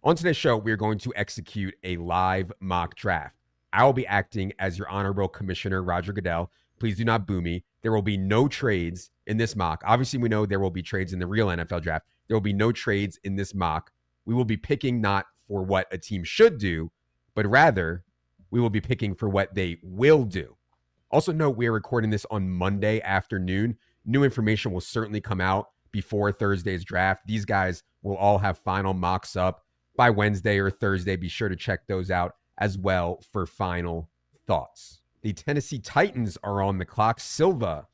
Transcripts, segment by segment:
On today's show, we are going to execute a live mock draft. I will be acting as your honorable commissioner, Roger Goodell. Please do not boo me. There will be no trades in this mock. Obviously, we know there will be trades in the real NFL draft. There will be no trades in this mock. We will be picking not for what a team should do, but rather we will be picking for what they will do. Also note, we are recording this on Monday afternoon. New information will certainly come out before Thursday's draft. These guys will all have final mocks up by Wednesday or Thursday. Be sure to check those out as well for final thoughts. The Tennessee Titans are on the clock. Silva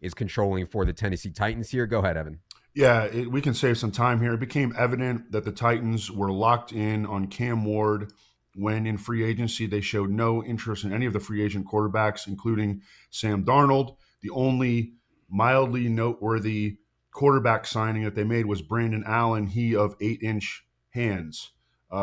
is controlling for the Tennessee Titans here. Go ahead, Evan. Yeah, we can save some time here. It became evident that the Titans were locked in on Cam Ward when in free agency they showed no interest in any of the free agent quarterbacks, including Sam Darnold. The only mildly noteworthy quarterback signing that they made was Brandon Allen, he of 8-inch hands.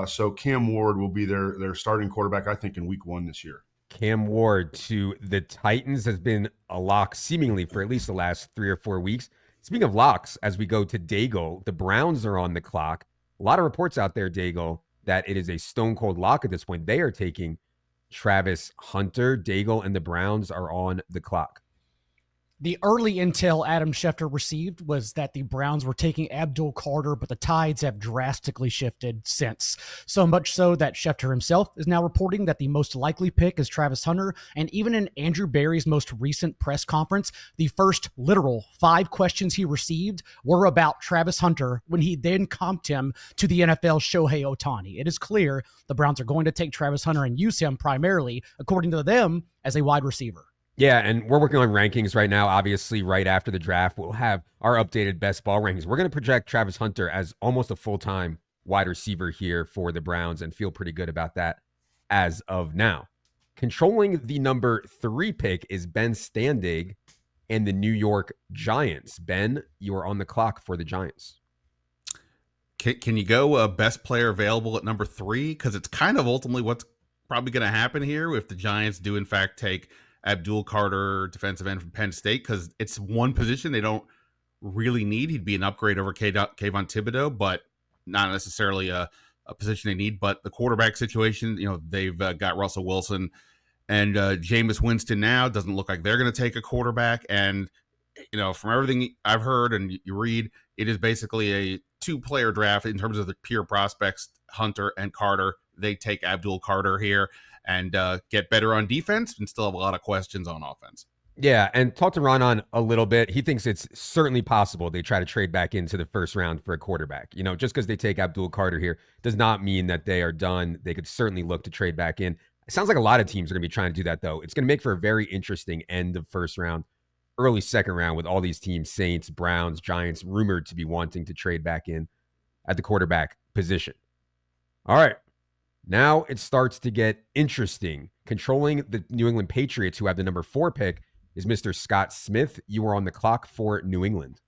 So Cam Ward will be their starting quarterback, I think, in week 1 this year. Cam Ward to the Titans has been a lock seemingly for at least the last 3 or 4 weeks. Speaking of locks, as we go to Daigle, the Browns are on the clock. A lot of reports out there, Daigle, that it is a stone cold lock at this point. They are taking Travis Hunter. Daigle and the Browns are on the clock. The early intel Adam Schefter received was that the Browns were taking Abdul Carter, but the tides have drastically shifted since. So much so that Schefter himself is now reporting that the most likely pick is Travis Hunter. And even in Andrew Berry's most recent press conference, the first literal 5 questions he received were about Travis Hunter when he then comped him to the NFL Shohei Ohtani. It is clear the Browns are going to take Travis Hunter and use him primarily, according to them, as a wide receiver. Yeah, and we're working on rankings right now. Obviously, right after the draft, we'll have our updated best ball rankings. We're going to project Travis Hunter as almost a full-time wide receiver here for the Browns and feel pretty good about that as of now. Controlling the number 3 pick is Ben Standig and the New York Giants. Ben, you are on the clock for the Giants. Can you go best player available at number 3? Because it's kind of ultimately what's probably going to happen here if the Giants do, in fact, take Abdul Carter, defensive end from Penn State, because it's one position they don't really need. He'd be an upgrade over Kayvon Thibodeau, but not necessarily a position they need. But the quarterback situation, they've got Russell Wilson and Jameis Winston now. Doesn't look like they're going to take a quarterback. And, from everything I've heard and you read, it is basically a 2-player draft in terms of the pure prospects, Hunter and Carter. They take Abdul Carter here and get better on defense and still have a lot of questions on offense. Yeah, and talk to Ron a little bit. He thinks it's certainly possible they try to trade back into the first round for a quarterback. Just because they take Abdul Carter here does not mean that they are done. They could certainly look to trade back in. It sounds like a lot of teams are going to be trying to do that, though. It's going to make for a very interesting end of first round, early second round with all these teams, Saints, Browns, Giants, rumored to be wanting to trade back in at the quarterback position. All right. Now it starts to get interesting. Controlling the New England Patriots, who have the number 4 pick, is Mr. Scott Smith. You are on the clock for New England.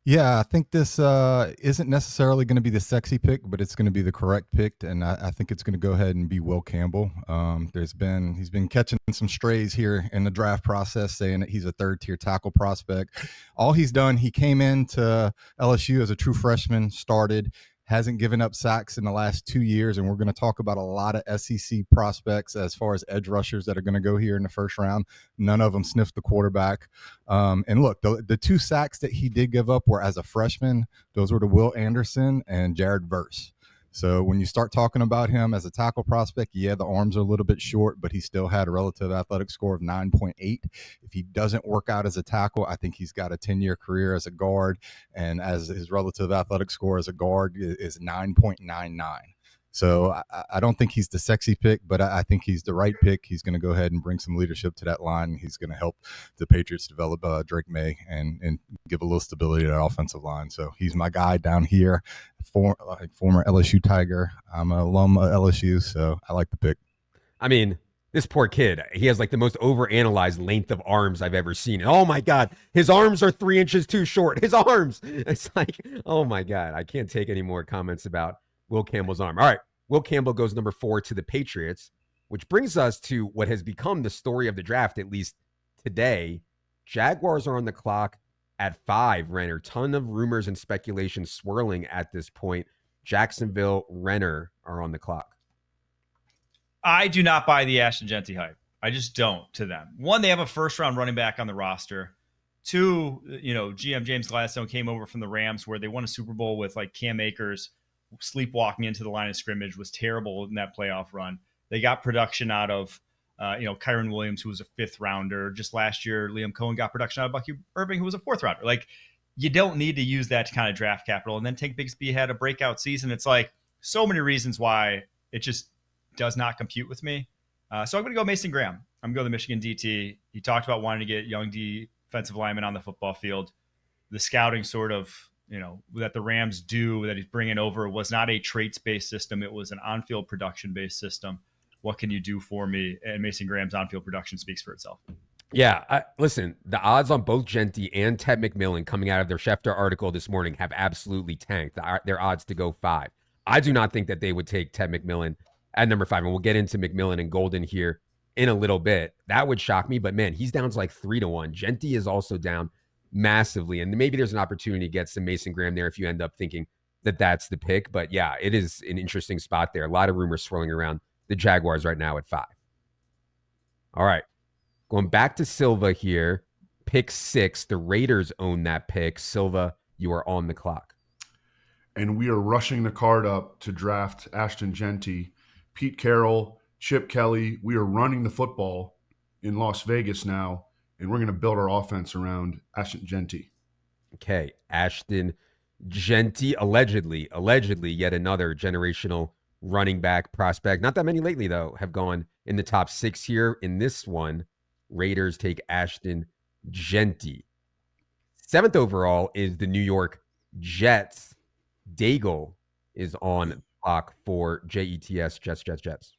Yeah, I think this isn't necessarily going to be the sexy pick, but it's going to be the correct pick, and I think it's going to go ahead and be Will Campbell. He's been catching some strays here in the draft process, saying that he's a 3rd-tier tackle prospect. All he's done, he came into LSU as a true freshman, started, hasn't given up sacks in the last 2 years, and we're going to talk about a lot of SEC prospects as far as edge rushers that are going to go here in the first round. None of them sniffed the quarterback. And look, the 2 sacks that he did give up were as a freshman. Those were to Will Anderson and Jared Verse. So when you start talking about him as a tackle prospect, yeah, the arms are a little bit short, but he still had a relative athletic score of 9.8. If he doesn't work out as a tackle, I think he's got a 10-year career as a guard, and as his relative athletic score as a guard is 9.99. So I don't think he's the sexy pick, but I think he's the right pick. He's going to go ahead and bring some leadership to that line. He's going to help the Patriots develop Drake May and give a little stability to that offensive line. So he's my guy down here, former LSU Tiger. I'm an alum of LSU, so I like the pick. I mean, this poor kid, he has like the most overanalyzed length of arms I've ever seen. Oh my God, his arms are 3 inches too short. His arms. It's like, oh my God, I can't take any more comments about Will Campbell's arm. All right. Will Campbell goes number 4 to the Patriots, which brings us to what has become the story of the draft, at least today. Jaguars are on the clock at 5, Renner. Ton of rumors and speculation swirling at this point. Jacksonville, Renner are on the clock. I do not buy the Ashton Genty hype. I just don't to them. One, they have a first-round running back on the roster. Two, GM James Gladstone came over from the Rams where they won a Super Bowl with like Cam Akers sleepwalking into the line of scrimmage, was terrible in that playoff run. They got production out of, Kyron Williams, who was a 5th rounder. Just last year, Liam Cohen got production out of Bucky Irving, who was a 4th rounder. Like, you don't need to use that kind of draft capital. And then Tank Bigsby had a breakout season. It's like so many reasons why it just does not compute with me. So I'm going to go Mason Graham. I'm going to go the Michigan DT. He talked about wanting to get young defensive linemen on the football field. The scouting sort of, that the Rams do, that he's bringing over, was not a traits-based system. It was an on-field production-based system. What can you do for me? And Mason Graham's on-field production speaks for itself. Yeah, listen, the odds on both Genty and Ted McMillan coming out of their Schefter article this morning have absolutely tanked. Their odds to go 5. I do not think that they would take Ted McMillan at number 5, and we'll get into McMillan and Golden here in a little bit. That would shock me, but man, he's down to like 3-1. Genty is also down massively, and maybe there's an opportunity to get some Mason Graham there if you end up thinking that that's the pick. But yeah, it is an interesting spot there. A lot of rumors swirling around the Jaguars right now at 5. All right, going back to Silva here, pick 6. The Raiders own that pick. Silva, you are on the clock. And we are rushing the card up to draft Ashton Genty, Pete Carroll, Chip Kelly. We are running the football in Las Vegas now, and we're going to build our offense around Ashton Genty. Okay, Ashton Genty, allegedly yet another generational running back prospect. Not that many lately, though, have gone in the top 6 here. In this one, Raiders take Ashton Genty. 7th overall is the New York Jets. Daigle is on clock for JETS, Jets.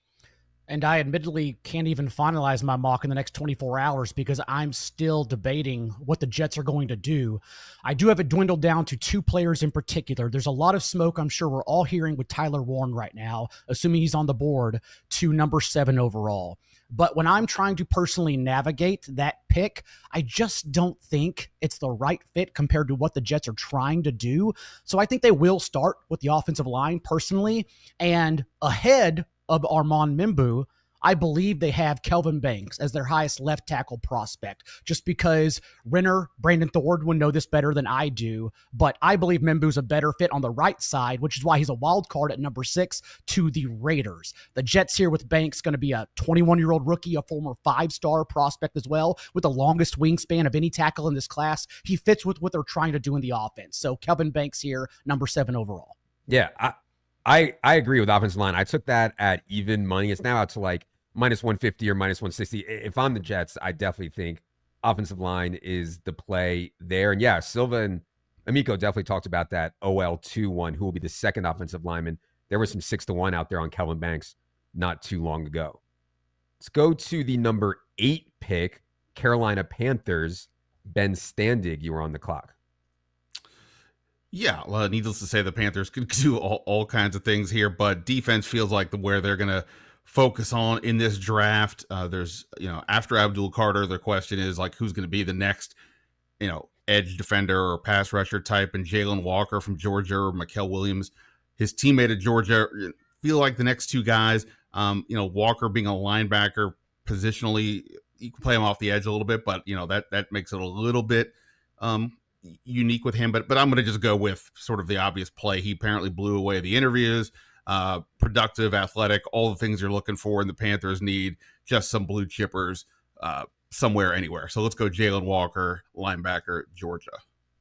And I admittedly can't even finalize my mock in the next 24 hours because I'm still debating what the Jets are going to do. I do have it dwindled down to 2 players in particular. There's a lot of smoke I'm sure we're all hearing with Tyler Warren right now, assuming he's on the board, to number 7 overall. But when I'm trying to personally navigate that pick, I just don't think it's the right fit compared to what the Jets are trying to do. So I think they will start with the offensive line personally, and ahead of Armand Membu, I believe they have Kelvin Banks as their highest left tackle prospect, just because Renner, Brandon Thorne would know this better than I do, but I believe Membu's a better fit on the right side, which is why he's a wild card at number 6 to the Raiders. The Jets here with Banks going to be a 21-year-old rookie, a former 5-star prospect as well, with the longest wingspan of any tackle in this class. He fits with what they're trying to do in the offense. So Kelvin Banks here, number 7 overall. Yeah, I agree with offensive line. I took that at even money. It's now out to like minus 150 or minus 160. If I'm the Jets, I definitely think offensive line is the play there. And yeah, Silva and Amico definitely talked about that OL2 one, who will be the second offensive lineman. There was some 6-1 out there on Kelvin Banks not too long ago. Let's go to the number 8 pick, Carolina Panthers. Ben Standig, you were on the clock. Yeah, needless to say, the Panthers can do all kinds of things here, but defense feels like where they're going to focus on in this draft. There's, after Abdul Carter, their question is like, who's going to be the next, edge defender or pass rusher type, and Jalen Walker from Georgia or Mikael Williams, his teammate at Georgia, feel like the next 2 guys. Walker being a linebacker positionally, you can play him off the edge a little bit, but that makes it a little bit unique with him. But I'm going to just go with sort of the obvious play. He apparently blew away the interviews. Productive, athletic, all the things you're looking for, and the Panthers need just some blue chippers somewhere, anywhere. So let's go Jalen Walker, linebacker, Georgia.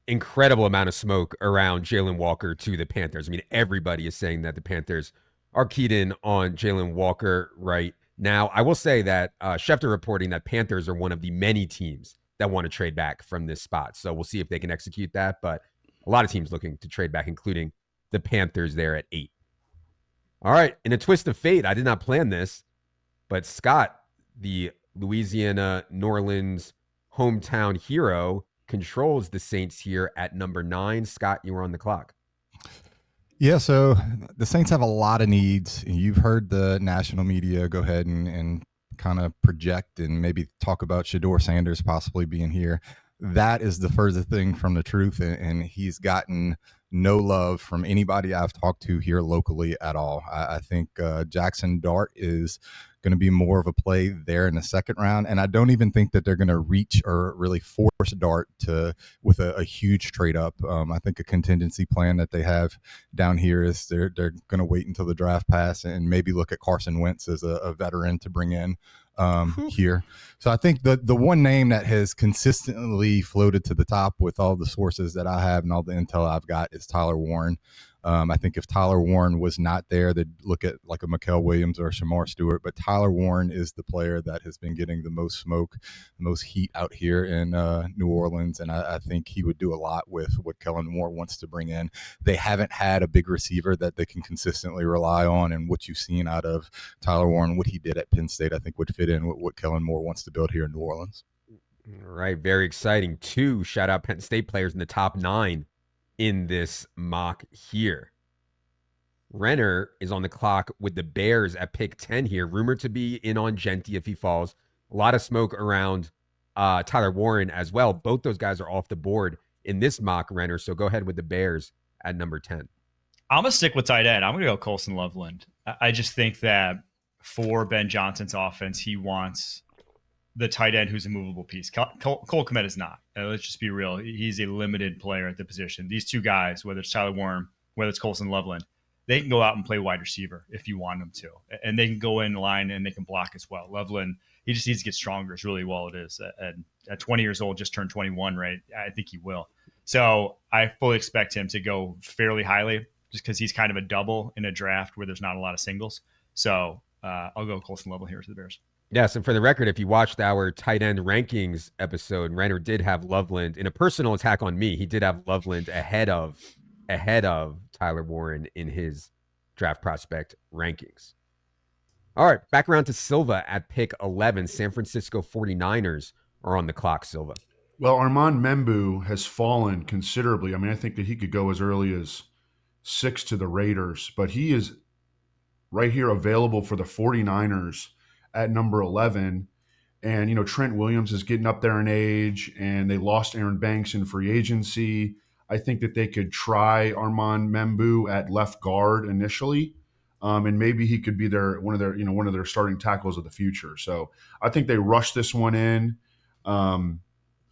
Incredible amount of smoke around Jalen Walker to the Panthers. I mean, everybody is saying that the Panthers are keyed in on Jalen Walker right now. I will say that Schefter reporting that Panthers are one of the many teams that want to trade back from this spot. So we'll see if they can execute that. But a lot of teams looking to trade back, including the Panthers there at 8. All right, in a twist of fate, I did not plan this, but Scott, the Louisiana, New Orleans hometown hero, controls the Saints here at number 9. Scott, you were on the clock. Yeah, so the Saints have a lot of needs. You've heard the national media go ahead and kind of project and maybe talk about Shedeur Sanders possibly being here. That is the furthest thing from the truth, and he's gotten no love from anybody I've talked to here locally at all. I think Jackson Dart is going to be more of a play there in the second round, and I don't even think that they're going to reach or really force Dart with a huge trade up. I think a contingency plan that they have down here is they're going to wait until the draft pass and maybe look at Carson Wentz as a veteran to bring in here. So I think the one name that has consistently floated to the top with all the sources that I have and all the intel I've got is Tyler Warren. I think if Tyler Warren was not there, they'd look at like a Mikael Williams or a Shamar Stewart. But Tyler Warren is the player that has been getting the most smoke, the most heat out here in New Orleans. And I think he would do a lot with what Kellen Moore wants to bring in. They haven't had a big receiver that they can consistently rely on. And what you've seen out of Tyler Warren, what he did at Penn State, I think would fit in with what Kellen Moore wants to build here in New Orleans. All right. Very exciting. 2 shout out Penn State players in the top 9 in this mock here. Renner is on the clock with the Bears at pick 10 here, rumored to be in on Genty if he falls. A lot of smoke around Tyler Warren as well. Both those guys are off the board in this mock, Renner. So go ahead with the Bears at number 10. I'm going to stick with tight end. I'm going to go Colson Loveland. I just think that for Ben Johnson's offense, he wants the tight end who's a movable piece. Cole Kmet is not. Let's just be real. He's a limited player at the position. These two guys, whether it's Tyler Warren, whether it's Colson Loveland, they can go out and play wide receiver if you want them to. And they can go in line and they can block as well. Loveland, he just needs to get stronger is really all it is. And at 20 years old, just turned 21, right? I think he will. So I fully expect him to go fairly highly just because he's kind of a double in a draft where there's not a lot of singles. So I'll go Colson Loveland here to the Bears. Yes, and for the record, if you watched our tight end rankings episode, Renner did have Loveland in a personal attack on me. He did have Loveland ahead of Tyler Warren in his draft prospect rankings. All right, back around to Silva at pick 11. San Francisco 49ers are on the clock, Silva. Well, Armand Membu has fallen considerably. I mean, I think that he could go as early as 6 to the Raiders, but he is right here available for the 49ers at number 11. And, you know, Trent Williams is getting up there in age, and they lost Aaron Banks in free agency. I think that they could try Armand Membu at left guard initially, and maybe he could be one of their starting tackles of the future. So I think they rushed this one in.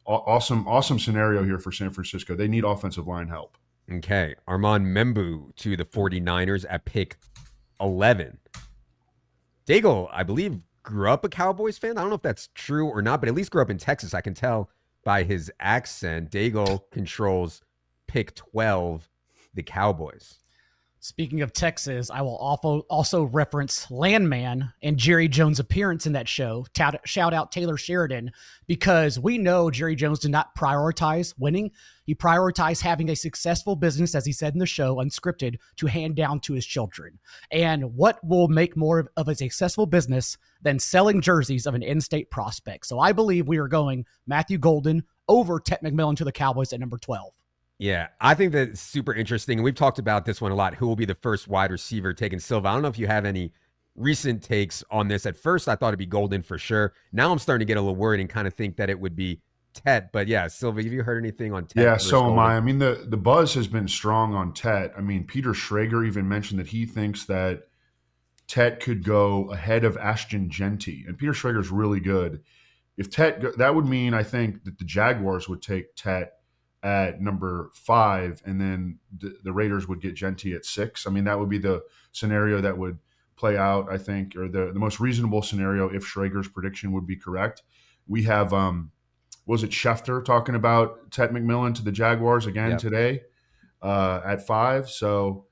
Awesome scenario here for San Francisco. They need offensive line help. Okay, Armand Membu to the 49ers at pick 11. Daigle, I believe, grew up a Cowboys fan. I don't know if that's true or not, but at least grew up in Texas. I can tell by his accent. Daigle controls pick 12, the Cowboys. Speaking of Texas, I will also reference Landman and Jerry Jones' appearance in that show. Shout out Taylor Sheridan, because we know Jerry Jones did not prioritize winning. He prioritized having a successful business, as he said in the show, unscripted, to hand down to his children. And what will make more of a successful business than selling jerseys of an in-state prospect? So I believe we are going Matthew Golden over Ted McMillan to the Cowboys at number 12. Yeah, I think that's super interesting. We've talked about this one a lot. Who will be the first wide receiver taken? Silva, I don't know if you have any recent takes on this. At first, I thought it'd be Golden for sure. Now I'm starting to get a little worried and kind of think that it would be Tet. But yeah, Silva, have you heard anything on Tet? Yeah, so am I. I mean, the buzz has been strong on Tet. I mean, Peter Schrager even mentioned that he thinks that Tet could go ahead of Ashton Genty. And Peter Schrager's really good. If Tet, that would mean, I think, that the Jaguars would take Tet at number 5, and then the Raiders would get Genty at 6. I mean, that would be the scenario that would play out, I think, or the most reasonable scenario if Schrager's prediction would be correct. We have, was it Schefter talking about Ted McMillan to the Jaguars again today at 5? So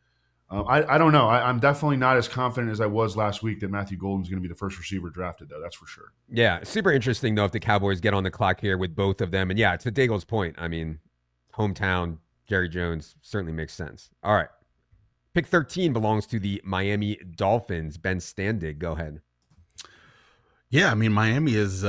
I don't know. I'm definitely not as confident as I was last week that Matthew Golden's going to be the first receiver drafted, though. That's for sure. Yeah, super interesting, though, if the Cowboys get on the clock here with both of them. And yeah, to Daigle's point, I mean, hometown, Jerry Jones certainly makes sense. All right. Pick 13 belongs to the Miami Dolphins. Ben Standig, go ahead. Yeah, I mean, Miami is they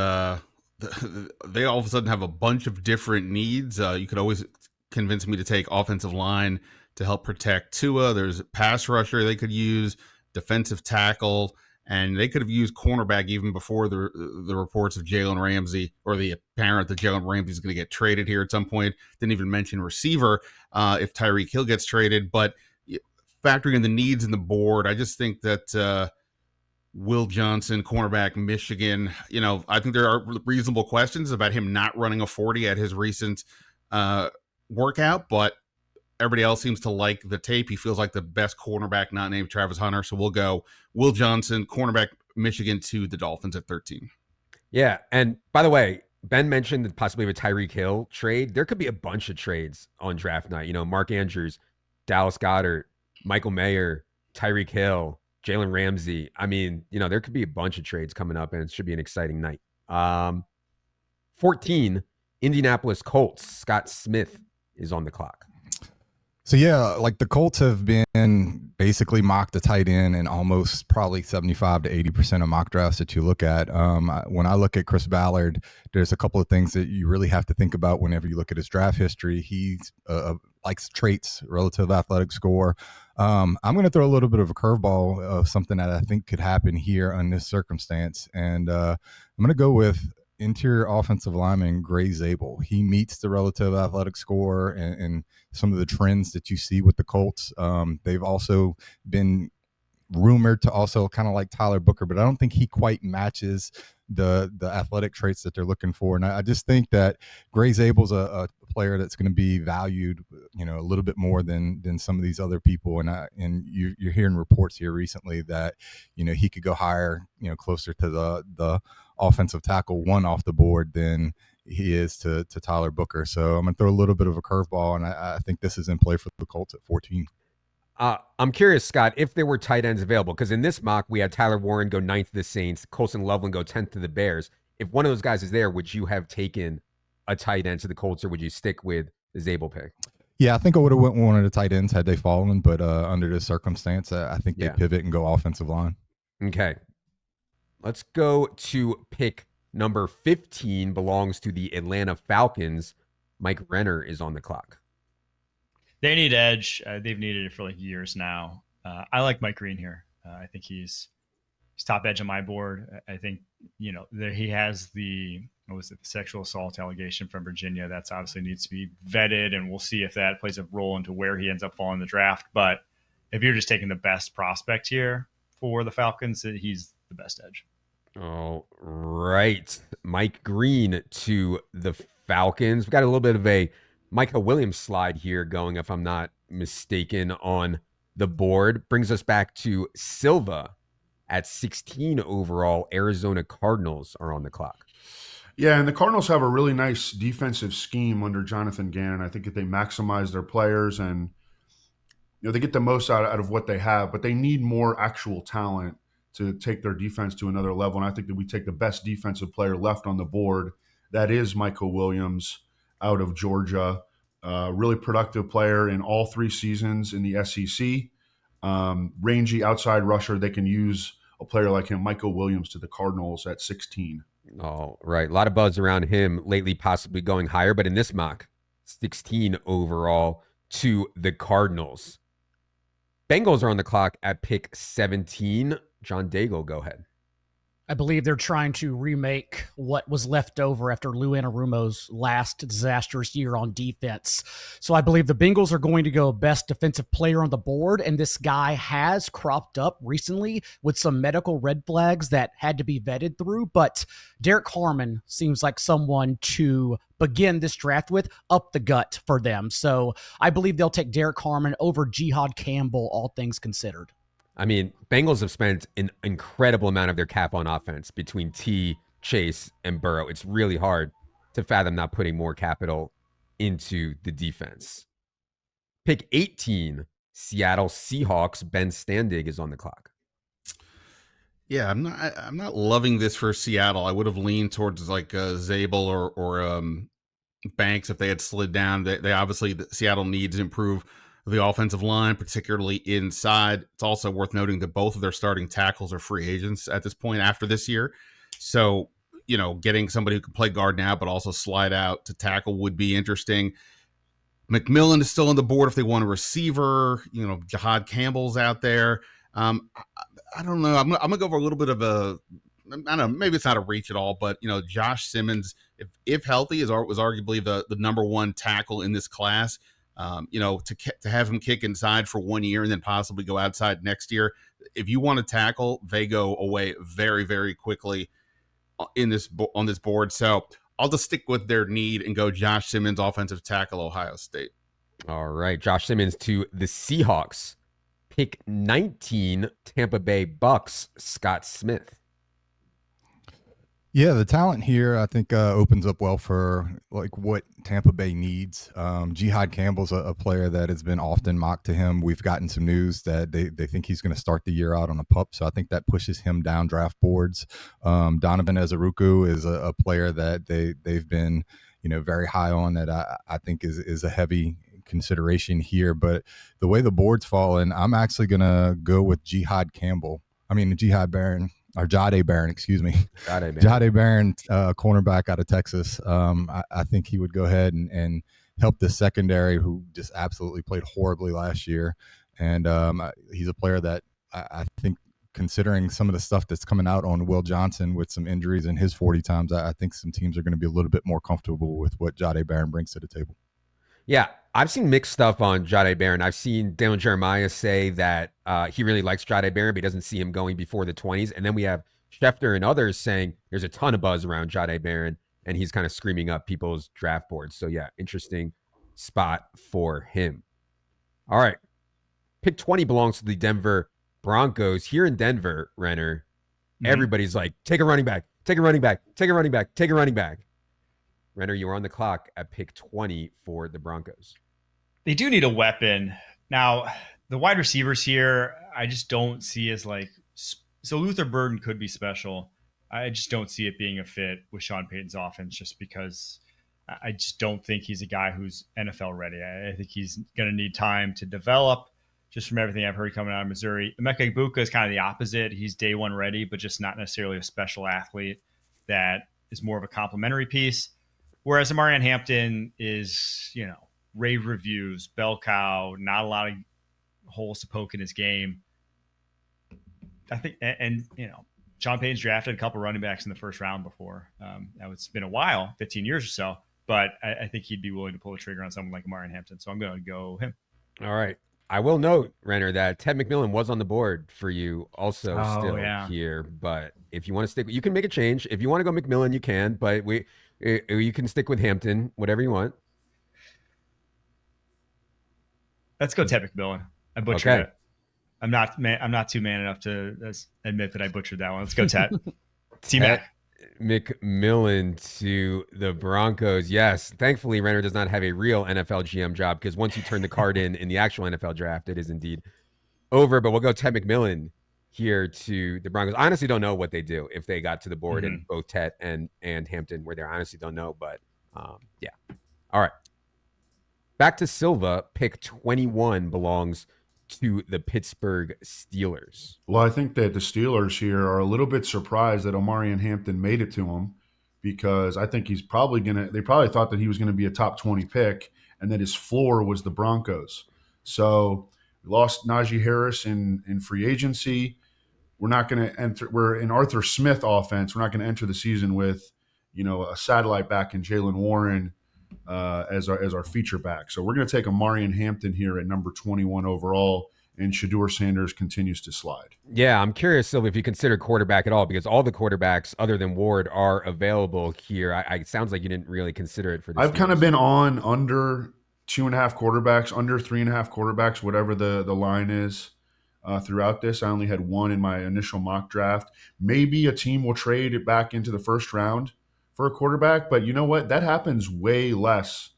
all of a sudden have a bunch of different needs. You could always convince me to take offensive line to help protect Tua. There's a pass rusher they could use, defensive tackle, And they could have used cornerback even before the reports of Jalen Ramsey, or the apparent that Jalen Ramsey is going to get traded here at some point. Didn't even mention receiver if Tyreek Hill gets traded. But factoring in the needs in the board, I just think that Will Johnson, cornerback, Michigan, I think there are reasonable questions about him not running a 40 at his recent workout, but everybody else seems to like the tape. He feels like the best cornerback not named Travis Hunter. So we'll go Will Johnson, cornerback, Michigan, to the Dolphins at 13. Yeah. And by the way, Ben mentioned possibly a Tyreek Hill trade. There could be a bunch of trades on draft night. Mark Andrews, Dallas Goedert, Michael Mayer, Tyreek Hill, Jalen Ramsey. I mean, there could be a bunch of trades coming up, and it should be an exciting night. 14, Indianapolis Colts. Scott Smith is on the clock. So yeah, like the Colts have been basically mocked a tight end in almost probably 75 to 80% of mock drafts that you look at. When I look at Chris Ballard, there's a couple of things that you really have to think about whenever you look at his draft history. He's likes traits, relative athletic score. I'm going to throw a little bit of a curveball of something that I think could happen here on this circumstance. And I'm going to go with interior offensive lineman Gray Zabel. He meets the relative athletic score and some of the trends that you see with the Colts. They've also been rumored to also kind of like Tyler Booker, but I don't think he quite matches the athletic traits that they're looking for. And I just think that Gray Zabel's a player that's going to be valued, a little bit more than some of these other people. And you're hearing reports here recently that, he could go higher, closer to the offensive tackle one off the board than he is to Tyler Booker. So I'm going to throw a little bit of a curveball, and I think this is in play for the Colts at 14. I'm curious, Scott, if there were tight ends available, because in this mock, we had Tyler Warren go 9th to the Saints, Colson Loveland go 10th to the Bears. If one of those guys is there, would you have taken a tight end to the Colts, or would you stick with the Zabel pick? Yeah, I think I would have went one of the tight ends had they fallen, but under this circumstance, I think they pivot and go offensive line. Okay. Let's go to pick number 15, belongs to the Atlanta Falcons. Mike Renner is on the clock. They need edge. They've needed it for like years now. I like Mike Green here. I think he's top edge on my board. I think, he has the sexual assault allegation from Virginia. That's obviously needs to be vetted, and we'll see if that plays a role into where he ends up falling in the draft. But if you're just taking the best prospect here for the Falcons, he's the best edge. All right. Mike Green to the Falcons. We've got a little bit of a Micah Williams slide here going, if I'm not mistaken, on the board. Brings us back to Silva at 16 overall. Arizona Cardinals are on the clock. Yeah, and the Cardinals have a really nice defensive scheme under Jonathan Gannon. I think that they maximize their players and they get the most out of what they have, but they need more actual talent to take their defense to another level. And I think that we take the best defensive player left on the board. That is Michael Williams out of Georgia. Really productive player in all 3 seasons in the SEC. Rangy outside rusher. They can use a player like him, Michael Williams, to the Cardinals at 16. All right. A lot of buzz around him lately, possibly going higher. But in this mock, 16 overall to the Cardinals. Bengals are on the clock at pick 17. John Daigle, go ahead. I believe they're trying to remake what was left over after Lou Anarumo's last disastrous year on defense. So I believe the Bengals are going to go best defensive player on the board, and this guy has cropped up recently with some medical red flags that had to be vetted through, but Derek Harmon seems like someone to begin this draft with up the gut for them. So I believe they'll take Derek Harmon over Jihad Campbell, all things considered. I mean, Bengals have spent an incredible amount of their cap on offense between T, Chase, and Burrow. It's really hard to fathom not putting more capital into the defense. Pick 18, Seattle Seahawks. Ben Standig is on the clock. Yeah, I'm not loving this for Seattle. I would have leaned towards like Zabel or Banks if they had slid down. They obviously, Seattle needs to improve the offensive line, particularly inside. It's also worth noting that both of their starting tackles are free agents at this point after this year. So, getting somebody who can play guard now, but also slide out to tackle would be interesting. McMillan is still on the board if they want a receiver. Jihad Campbell's out there. I don't know. I'm gonna go for a little bit of a, I don't know, maybe it's not a reach at all, but Josh Simmons, if healthy, was arguably the number one tackle in this class. To have him kick inside for 1 year and then possibly go outside next year. If you want to tackle, they go away very, very quickly on this board. So I'll just stick with their need and go Josh Simmons, offensive tackle, Ohio State. All right, Josh Simmons to the Seahawks. Pick 19, Tampa Bay Bucks, Scott Smith. Yeah, the talent here, I think, opens up well for like what Tampa Bay needs. Jihad Campbell's a player that has been often mocked to him. We've gotten some news that they think he's going to start the year out on a pup, so I think that pushes him down draft boards. Donovan Ezeruku is a player that they've been very high on, that I think is a heavy consideration here. But the way the board's fallen, I'm actually going to go with Jihad Barron. Or Jahdae Barron, excuse me. Jahdae Barron, cornerback out of Texas. I think he would go ahead and help the secondary, who just absolutely played horribly last year. And he's a player that I think, considering some of the stuff that's coming out on Will Johnson with some injuries in his 40 times, I think some teams are going to be a little bit more comfortable with what Jahdae Barron brings to the table. Yeah, I've seen mixed stuff on Jahdae Barron. I've seen Daniel Jeremiah say that he really likes Jahdae Barron, but he doesn't see him going before the 20s. And then we have Schefter and others saying there's a ton of buzz around Jahdae Barron, and he's kind of screaming up people's draft boards. So, yeah, interesting spot for him. All right. Pick 20 belongs to the Denver Broncos. Here in Denver, Renner, everybody's like, take a running back, take a running back, take a running back, take a running back. Renner, you are on the clock at pick 20 for the Broncos. They do need a weapon. Now, the wide receivers here, I just don't see as like, so Luther Burden could be special. I just don't see it being a fit with Sean Payton's offense, just because I just don't think he's a guy who's NFL ready. I think he's going to need time to develop, just from everything I've heard coming out of Missouri. Emeka Egbuka is kind of the opposite. He's day one ready, but just not necessarily a special athlete that is more of a complementary piece. Whereas Amarian Hampton is, rave reviews, bell cow, not a lot of holes to poke in his game. I think, and Sean Payton's drafted a couple running backs in the first round before. Now it's been a while, 15 years or so, but I think he'd be willing to pull the trigger on someone like Amarian Hampton. So I'm going to go him. All right. I will note, Renner, that Ted McMillan was on the board for you also here. But if you want to stick, you can make a change. If you want to go McMillan, you can. But you can stick with Hampton, whatever you want. Let's go Ted McMillan. I butchered it. I'm not too man enough to admit that I butchered that one. Let's go Ted. T-Mac. McMillan to the Broncos. Yes. Thankfully, Renner does not have a real NFL GM job, because once you turn the card in the actual NFL draft, it is indeed over. But we'll go Ted McMillan here to the Broncos. I honestly don't know what they do if they got to the board and both Ted and Hampton were there. I honestly don't know, but yeah. All right. Back to Silva. Pick 21 belongs to the Pittsburgh Steelers. Well, I think that the Steelers here are a little bit surprised that Amarian Hampton made it to him, because I think he's probably they probably thought that he was going to be a top 20 pick and that his floor was the Broncos. So we lost Najee Harris in free agency. We're not going to enter. We're in Arthur Smith offense. We're not going to enter the season with, a satellite back in Jaylen Warren as our feature back. So we're going to take Amarian Hampton here at number 21 overall, and Shedeur Sanders continues to slide. Yeah, I'm curious, Silva, if you consider quarterback at all, because all the quarterbacks other than Ward are available here. It sounds like you didn't really consider it for the I've Steelers. kind of been on under 2.5 quarterbacks, under 3.5 quarterbacks, whatever the line is throughout this. I only had one in my initial mock draft. Maybe a team will trade it back into the first round for a quarterback, but you know what? That happens way less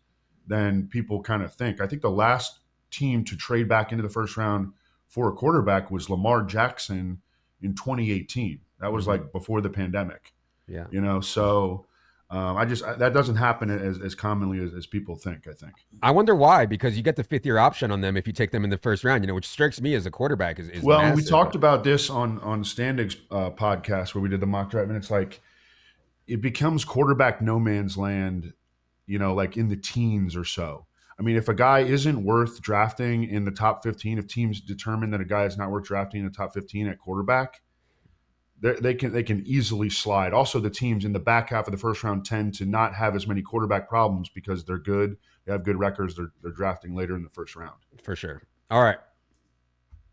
than people kind of think. I think the last team to trade back into the first round for a quarterback was Lamar Jackson in 2018. That was like before the pandemic. Yeah. So that doesn't happen as commonly as people think, I think. I wonder why, because you get the 5th-year option on them if you take them in the first round, which strikes me as a quarterback is well, massive. We talked about this on Standig's podcast where we did the mock draft, and it's like it becomes quarterback no man's land, like in the teens or so. I mean, if a guy isn't worth drafting in the top 15, if teams determine that a guy is not worth drafting in the top 15 at quarterback, they can easily slide. Also, the teams in the back half of the first round tend to not have as many quarterback problems because they're good. They have good records. They're drafting later in the first round. For sure. All right.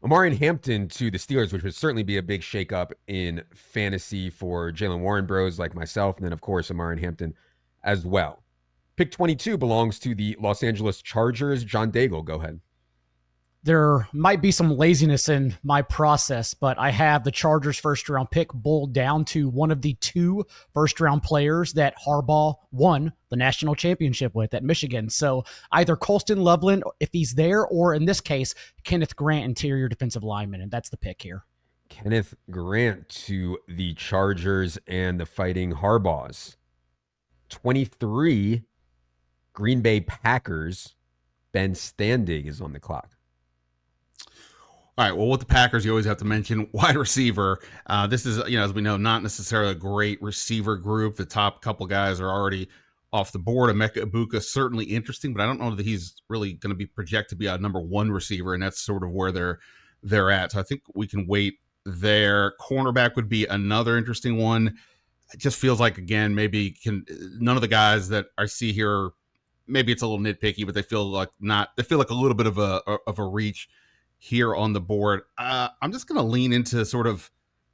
Omarion Hampton to the Steelers, which would certainly be a big shakeup in fantasy for Jalen Warren bros like myself. And then, of course, Omarion Hampton as well. Pick 22 belongs to the Los Angeles Chargers. John Daigle, go ahead. There might be some laziness in my process, but I have the Chargers first round pick boiled down to one of the 2 first round players that Harbaugh won the national championship with at Michigan. So either Colston Loveland, if he's there, or in this case, Kenneth Grant, interior defensive lineman. And that's the pick here. Kenneth Grant to the Chargers and the Fighting Harbaughs. 23, Green Bay Packers. Ben Standig is on the clock. All right. Well, with the Packers, you always have to mention wide receiver. This is, as we know, not necessarily a great receiver group. The top couple guys are already off the board. Emeka Ibuka is certainly interesting, but I don't know that he's really going to be projected to be a number 1 receiver, and that's sort of where they're at. So I think we can wait there. Cornerback would be another interesting one. It just feels like, again, maybe none of the guys that I see here, maybe it's a little nitpicky, but they feel like a little bit of a reach here on the board. I'm just going to lean into sort of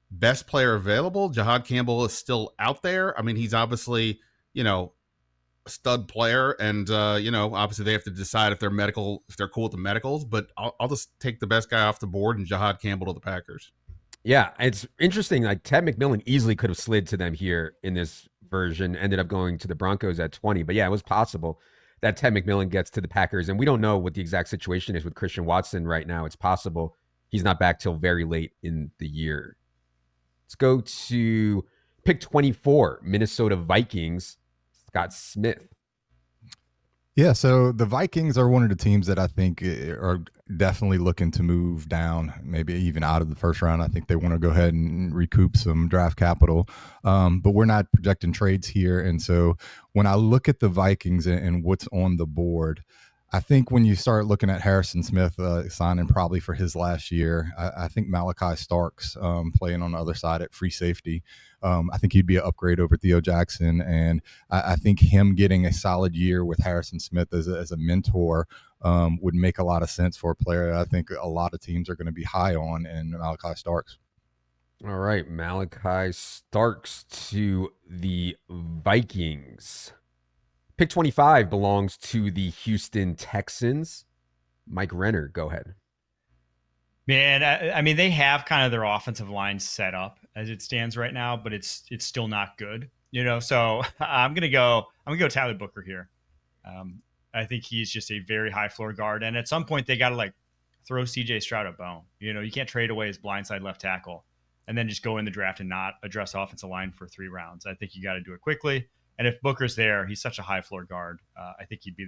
best player available. Jahad Campbell is still out there. I mean, he's obviously, a stud player, and obviously they have to decide if they're cool with the medicals, but I'll just take the best guy off the board and Jahad Campbell to the Packers. Yeah, it's interesting. Like Ted McMillan easily could have slid to them here in this version, ended up going to the Broncos at 20. But yeah, it was possible that Ted McMillan gets to the Packers. And we don't know what the exact situation is with Christian Watson right now. It's possible he's not back till very late in the year. Let's go to pick 24, Minnesota Vikings, Scott Smith. Yeah, so the Vikings are one of the teams that I think are definitely looking to move down, maybe even out of the first round. I think they want to go ahead and recoup some draft capital, but we're not projecting trades here. And so when I look at the Vikings and what's on the board, I think when you start looking at Harrison Smith signing probably for his last year, I think Malachi Starks playing on the other side at free safety. I think he'd be an upgrade over Theo Jackson. And I think him getting a solid year with Harrison Smith as a mentor would make a lot of sense for a player I think a lot of teams are going to be high on, in Malachi Starks. All right, Malachi Starks to the Vikings. Pick 25 belongs to the Houston Texans. Mike Renner, go ahead. Man, I mean, they have kind of their offensive line set up as it stands right now, but it's still not good, So I'm gonna go Tyler Booker here. I think he's just a very high floor guard, and at some point they got to throw CJ Stroud a bone. You can't trade away his blindside left tackle and then just go in the draft and not address offensive line for 3 rounds. I think you got to do it quickly. And if Booker's there, he's such a high floor guard. I think he'd be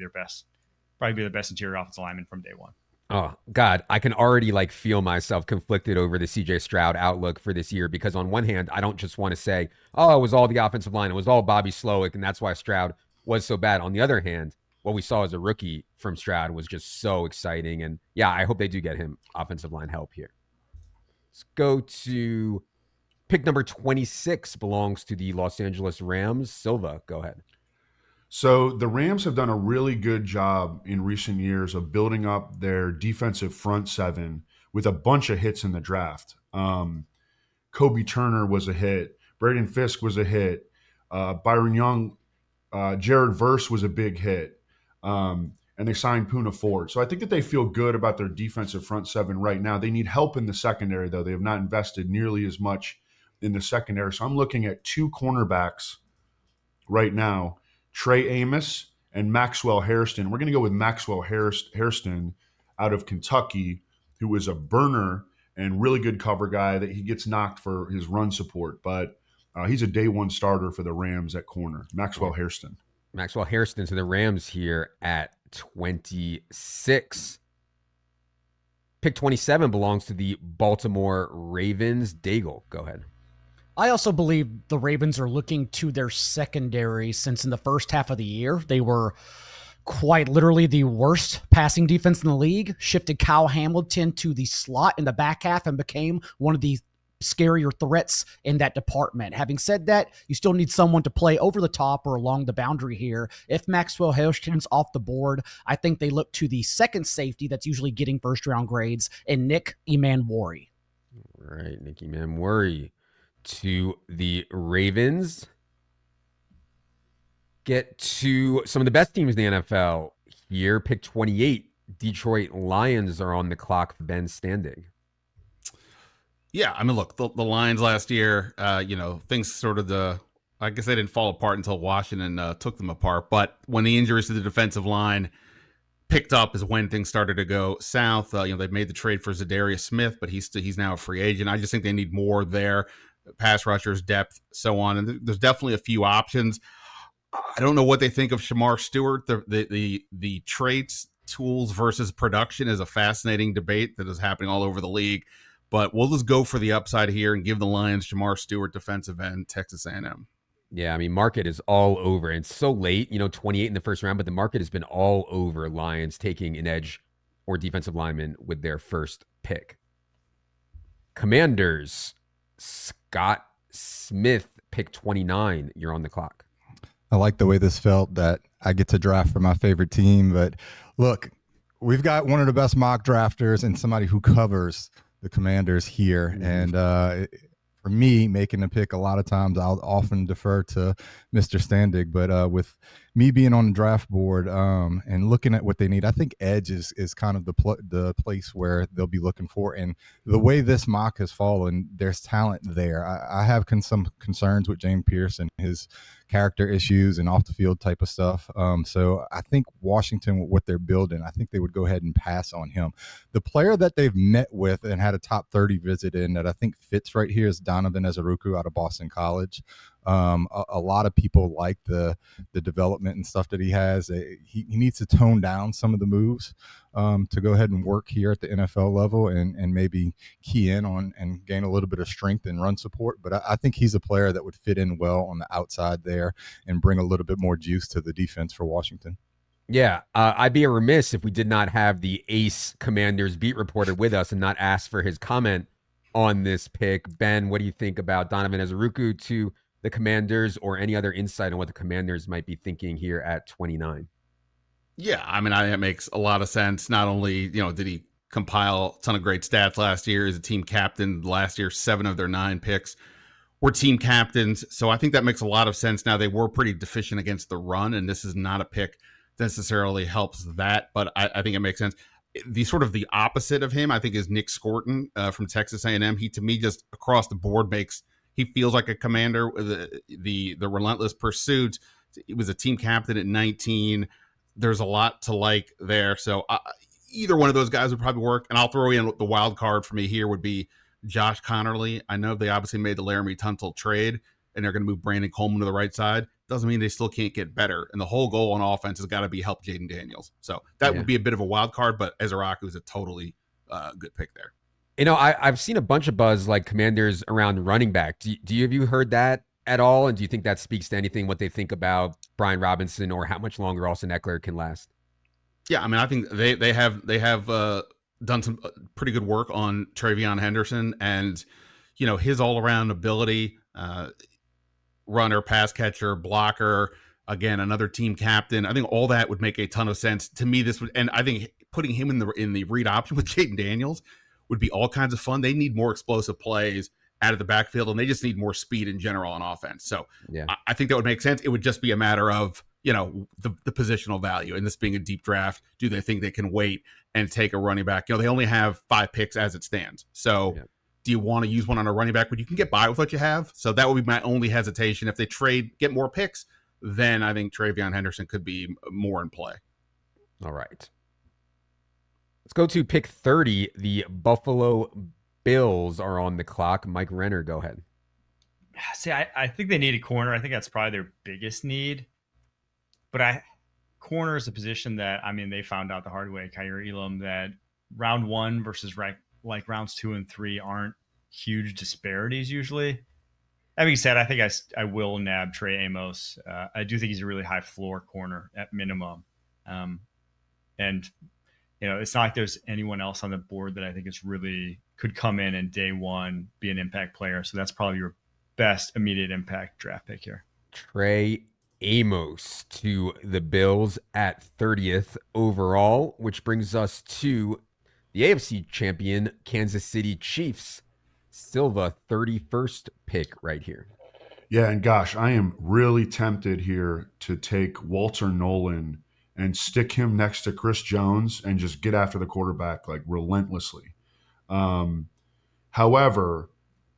probably be the best interior offensive lineman from day one. Oh, God, I can already feel myself conflicted over the CJ Stroud outlook for this year, because on one hand, I don't just want to say, oh, it was all the offensive line. It was all Bobby Slowick, and that's why Stroud was so bad. On the other hand, what we saw as a rookie from Stroud was just so exciting. And yeah, I hope they do get him offensive line help here. Let's go to pick number 26 belongs to the Los Angeles Rams. Silva, go ahead. So the Rams have done a really good job in recent years of building up their defensive front seven with a bunch of hits in the draft. Kobe Turner was a hit. Braden Fisk was a hit. Byron Young, Jared Verse was a big hit. And they signed Poona Ford. So I think that they feel good about their defensive front seven right now. They need help in the secondary, though. They have not invested nearly as much in the secondary. So I'm looking at 2 cornerbacks right now, Trey Amos and Maxwell Hairston. We're going to go with Maxwell Hairston out of Kentucky, who is a burner and really good cover guy that he gets knocked for his run support. But he's a day one starter for the Rams at corner, Maxwell Hairston. Maxwell Hairston to the Rams here at 26. Pick 27 belongs to the Baltimore Ravens. Daigle, go ahead. I also believe the Ravens are looking to their secondary, since in the first half of the year they were quite literally the worst passing defense in the league, shifted Kyle Hamilton to the slot in the back half and became one of the scarier threats in that department. Having said that, you still need someone to play over the top or along the boundary here. If Maxwell Hairston's off the board, I think they look to the second safety that's usually getting first-round grades, and Nick Emanwari. All right, Nick Emanwari to the Ravens. Get to some of the best teams in the NFL here. Pick 28. Detroit Lions are on the clock for Ben Standig. Yeah, I mean, look, the Lions last year, things sort of I guess they didn't fall apart until Washington took them apart. But when the injuries to the defensive line picked up is when things started to go south. They've made the trade for Zadarius Smith, but he's now a free agent. I just think they need more there, pass rushers, depth, so on. And there's definitely a few options. I don't know what they think of Shamar Stewart. The traits, tools versus production is a fascinating debate that is happening all over the league. But we'll just go for the upside here and give the Lions Shamar Stewart, defensive end, Texas A&M. Yeah, I mean, market is all over. And it's so late, 28 in the first round, but the market has been all over Lions taking an edge or defensive lineman with their first pick. Commanders, Scott Smith, pick 29. You're on the clock. I like the way this felt that I get to draft for my favorite team. But look, we've got one of the best mock drafters and somebody who covers the Commanders here. And for me, making a pick, a lot of times I'll often defer to Mr. Standig. But with me being on the draft board and looking at what they need, I think edge is kind of the place where they'll be looking for. And the way this mock has fallen, there's talent there. I have some concerns with James Pierce and his character issues and off the field type of stuff. So I think Washington, what they're building, I think they would go ahead and pass on him. The player that they've met with and had a top 30 visit in that I think fits right here is Donovan Ezeruku out of Boston College. A lot of people like the development and stuff that he has. He needs to tone down some of the moves to go ahead and work here at the NFL level and maybe key in on and gain a little bit of strength and run support. But I think he's a player that would fit in well on the outside there and bring a little bit more juice to the defense for Washington. Yeah, I'd be remiss if we did not have the ace Commanders beat reporter with us and not ask for his comment on this pick. Ben, what do you think about Donovan Ezeruku to the Commanders, or any other insight on what the Commanders might be thinking here at 29? Yeah, I mean, that makes a lot of sense. Not only, did he compile a ton of great stats last year as a team captain. Last year, 7 of their 9 picks were team captains. So I think that makes a lot of sense. Now, they were pretty deficient against the run, and this is not a pick that necessarily helps that, but I think it makes sense. The sort of the opposite of him, I think, is Nick Scorton from Texas A&M. He, to me, just across the board he feels like a commander with the relentless pursuit. He was a team captain at 19. There's a lot to like there. So either one of those guys would probably work. And I'll throw in the wild card for me here would be Josh Connerly. I know they obviously made the Laramie Tunsil trade, and they're going to move Brandon Coleman to the right side. Doesn't mean they still can't get better. And the whole goal on offense has got to be help Jaden Daniels. So that would be a bit of a wild card, but Ezeruku is a totally good pick there. I've seen a bunch of buzz like Commanders around running back. Have you heard that at all? And do you think that speaks to anything, what they think about Brian Robinson or how much longer Austin Eckler can last? Yeah, I mean, I think they have done some pretty good work on Travion Henderson and, his all-around ability, runner, pass catcher, blocker, again, another team captain. I think all that would make a ton of sense to me. And I think putting him in the read option with Jaden Daniels would be all kinds of fun. They need more explosive plays out of the backfield, and they just need more speed in general on offense. So I think that would make sense. It would just be a matter of, the positional value. And this being a deep draft, do they think they can wait and take a running back? They only have 5 picks as it stands. So do you want to use one on a running back when you can get by with what you have? So that would be my only hesitation. If they get more picks, then I think Travion Henderson could be more in play. All right. Let's go to pick 30. The Buffalo Bills are on the clock. Mike Renner, go ahead. See, I think they need a corner. I think that's probably their biggest need. But corner is a position that, they found out the hard way, Kaiir Elam, that round 1 versus like rounds 2 and 3 aren't huge disparities usually. That being said, I think I will nab Trey Amos. I do think he's a really high floor corner at minimum. And it's not like there's anyone else on the board that I think is really could come in and day one be an impact player. So that's probably your best immediate impact draft pick here. Trey Amos to the Bills at 30th overall, which brings us to the AFC champion Kansas City Chiefs. Silva, 31st pick right here. Yeah, and gosh, I am really tempted here to take Walter Nolan and stick him next to Chris Jones and just get after the quarterback like relentlessly. However,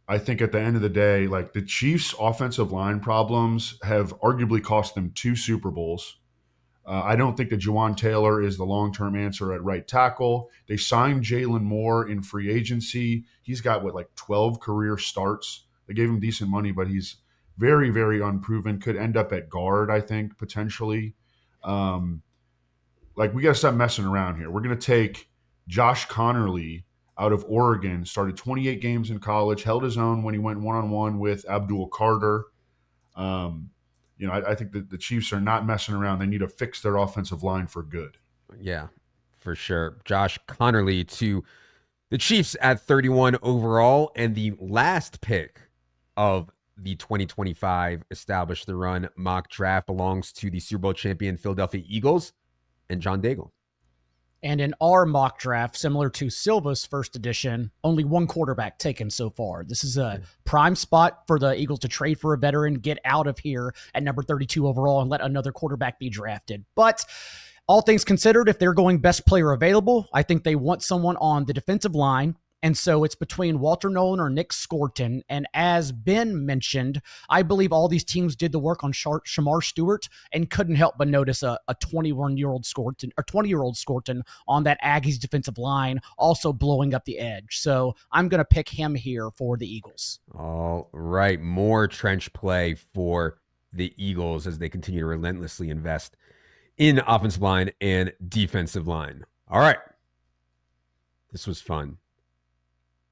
I think at the end of the day, like the Chiefs' offensive line problems have arguably cost them 2 Super Bowls. I don't think that Juwan Taylor is the long-term answer at right tackle. They signed Jalen Moore in free agency. He's got 12 career starts. They gave him decent money, but he's very, very unproven. Could end up at guard, I think, potentially. We got to stop messing around here. We're going to take Josh Connerly out of Oregon, started 28 games in college, held his own when he went one-on-one with Abdul Carter. I think that the Chiefs are not messing around. They need to fix their offensive line for good. Yeah, for sure. Josh Connerly to the Chiefs at 31 overall, and the last pick of the 2025 Establish the Run mock draft belongs to the Super Bowl champion Philadelphia Eagles and John Daigle. And in our mock draft, similar to Silva's first edition, only one quarterback taken so far. This is a prime spot for the Eagles to trade for a veteran, get out of here at number 32 overall, and let another quarterback be drafted. But all things considered, if they're going best player available, I think they want someone on the defensive line. And so it's between Walter Nolan or Nick Scorton. And as Ben mentioned, I believe all these teams did the work on Shamar Stewart and couldn't help but notice a 21-year-old Scorton or 20-year-old Scorton on that Aggies defensive line, also blowing up the edge. So I'm going to pick him here for the Eagles. All right. More trench play for the Eagles as they continue to relentlessly invest in offensive line and defensive line. All right. This was fun.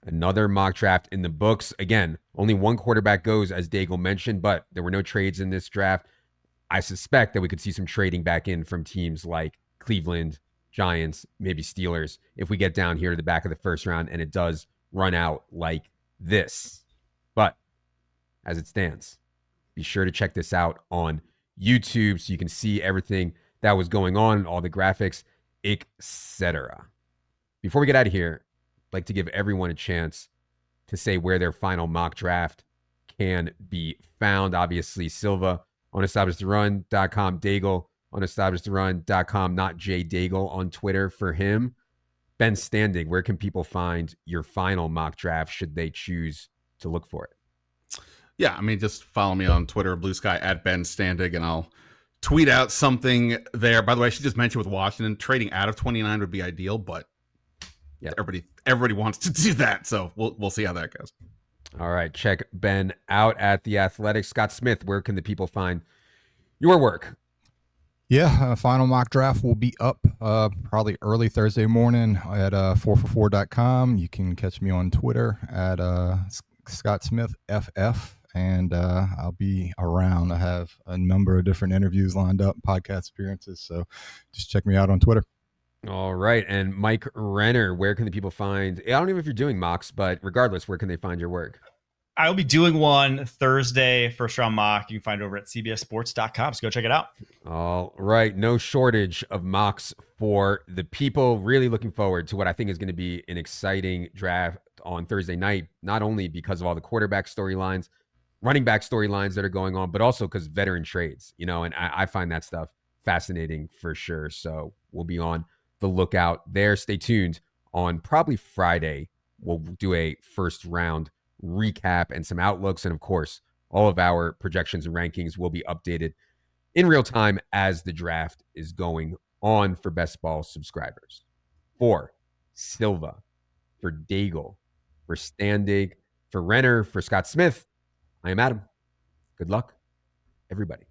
Another mock draft in the books. Again, only one quarterback goes, as Daigle mentioned, but there were no trades in this draft. I suspect that we could see some trading back in from teams like Cleveland, Giants, maybe Steelers, if we get down here to the back of the first round and it does run out like this. But as it stands, be sure to check this out on YouTube so you can see everything that was going on, all the graphics, etc. Before we get out of here, I'd like to give everyone a chance to say where their final mock draft can be found. Obviously, Silva on EstablishTheRun.com, Daigle on EstablishTheRun.com, not Jay Daigle on Twitter for him. Ben Standig, where can people find your final mock draft should they choose to look for it? Yeah, just follow me on Twitter, Blue Sky at Ben Standig, and I'll tweet out something there. By the way, I should just mention with Washington, trading out of 29 would be ideal, but yeah, everybody wants to do that, so we'll see how that goes. All right, check Ben out at The Athletic. Scott Smith, where can the people find your work? Yeah, final mock draft will be up probably early Thursday morning at 4for4.com. You can catch me on Twitter at Scott Smith FF, and I'll be around. I have a number of different interviews lined up, podcast appearances, so just check me out on Twitter. All right. And Mike Renner, where can the people find, I don't know if you're doing mocks, but regardless, where can they find your work? I'll be doing one Thursday, first round mock. You can find it over at cbssports.com. So go check it out. All right. No shortage of mocks for the people. Really looking forward to what I think is going to be an exciting draft on Thursday night, not only because of all the quarterback storylines, running back storylines that are going on, but also because veteran trades, and I find that stuff fascinating for sure. So we'll be on the lookout there. Stay tuned. On probably Friday, we'll do a first round recap and some outlooks. And of course, all of our projections and rankings will be updated in real time as the draft is going on for Best Ball subscribers. For Silva, for Daigle, for Standig, for Renner, for Scott Smith, I am Adam. Good luck, everybody.